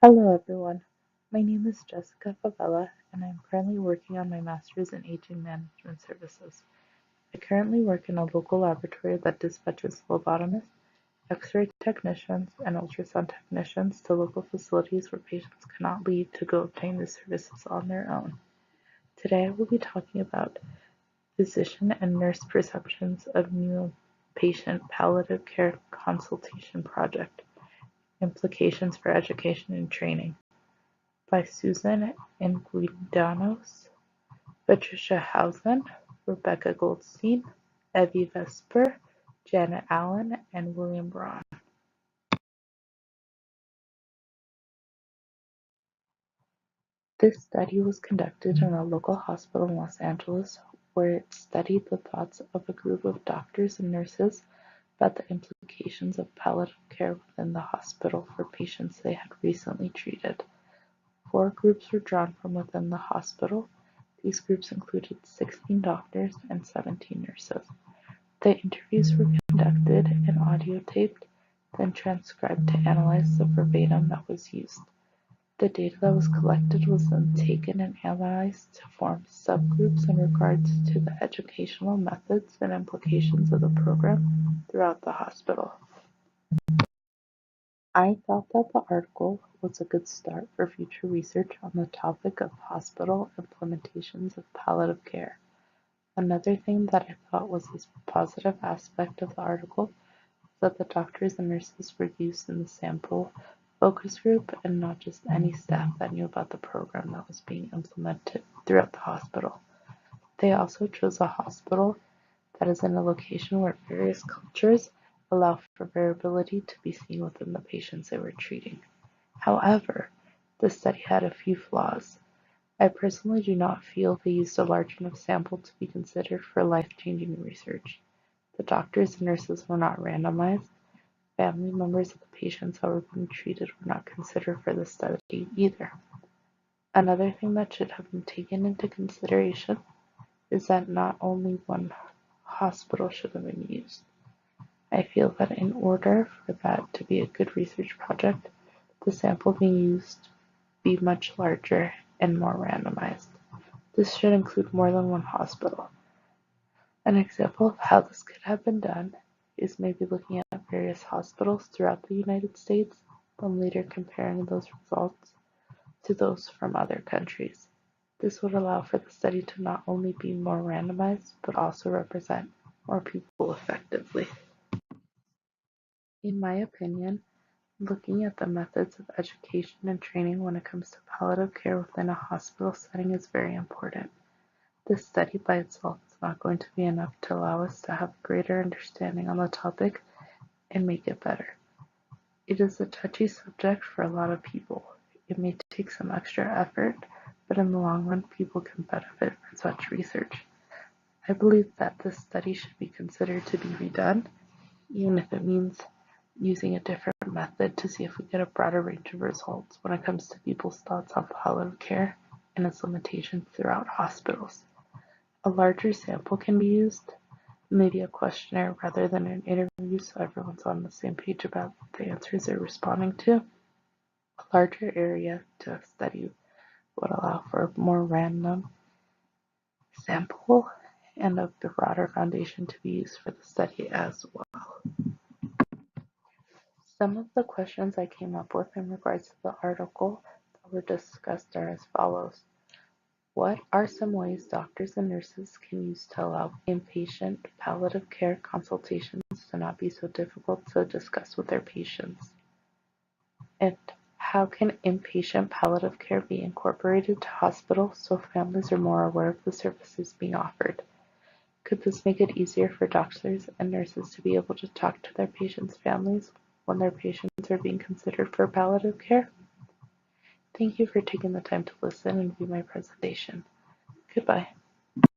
Hello everyone, my name is Jessica Favela and I'm currently working on my master's in aging management services. I currently work in a local laboratory that dispatches phlebotomists, X-ray technicians, and ultrasound technicians to local facilities where patients cannot leave to go obtain the services on their own. Today I will be talking about physician and nurse perceptions of new patient palliative care consultation project, implications for education and training, by Susan Enguidanos, Patricia Housen, Rebecca Goldstein, Evie Vesper, Janet Allen, and William Braun. This study was conducted in a local hospital in Los Angeles where it studied the thoughts of a group of doctors and nurses about the implications of palliative care within the hospital for patients they had recently treated. 4 groups were drawn from within the hospital. These groups included 16 doctors and 17 nurses. The interviews were conducted and audiotaped, then transcribed to analyze the verbatim that was used. The data that was collected was then taken and analyzed to form subgroups in regards to the educational methods and implications of the program throughout the hospital. I thought that the article was a good start for future research on the topic of hospital implementations of palliative care. Another thing that I thought was a positive aspect of the article was that the doctors and nurses were used in the sample focus group and not just any staff that knew about the program that was being implemented throughout the hospital. They also chose a hospital that is in a location where various cultures allow for variability to be seen within the patients they were treating. However, the study had a few flaws. I personally do not feel they used a large enough sample to be considered for life-changing research. The doctors and nurses were not randomized. Family members of the patients that were being treated were not considered for the study either. Another thing that should have been taken into consideration is that not only one hospital should have been used. I feel that in order for that to be a good research project, the sample being used be much larger and more randomized. This should include more than one hospital. An example of how this could have been done is maybe looking at various hospitals throughout the United States, then later comparing those results to those from other countries. This would allow for the study to not only be more randomized, but also represent more people effectively. In my opinion, looking at the methods of education and training when it comes to palliative care within a hospital setting is very important. This study by itself is not going to be enough to allow us to have greater understanding on the topic and make it better. It is a touchy subject for a lot of people. It may take some extra effort, but in the long run, people can benefit from such research. I believe that this study should be considered to be redone, even if it means using a different method to see if we get a broader range of results when it comes to people's thoughts on palliative care and its limitations throughout hospitals. A larger sample can be used, maybe a questionnaire rather than an interview so everyone's on the same page about the answers they're responding to. A larger area to study would allow for a more random sample and a broader foundation to be used for the study as well. Some of the questions I came up with in regards to the article that were discussed are as follows. What are some ways doctors and nurses can use to allow inpatient palliative care consultations to not be so difficult to discuss with their patients? And how can inpatient palliative care be incorporated to hospitals so families are more aware of the services being offered? Could this make it easier for doctors and nurses to be able to talk to their patients' families when their patients are being considered for palliative care? Thank you for taking the time to listen and view my presentation. Goodbye.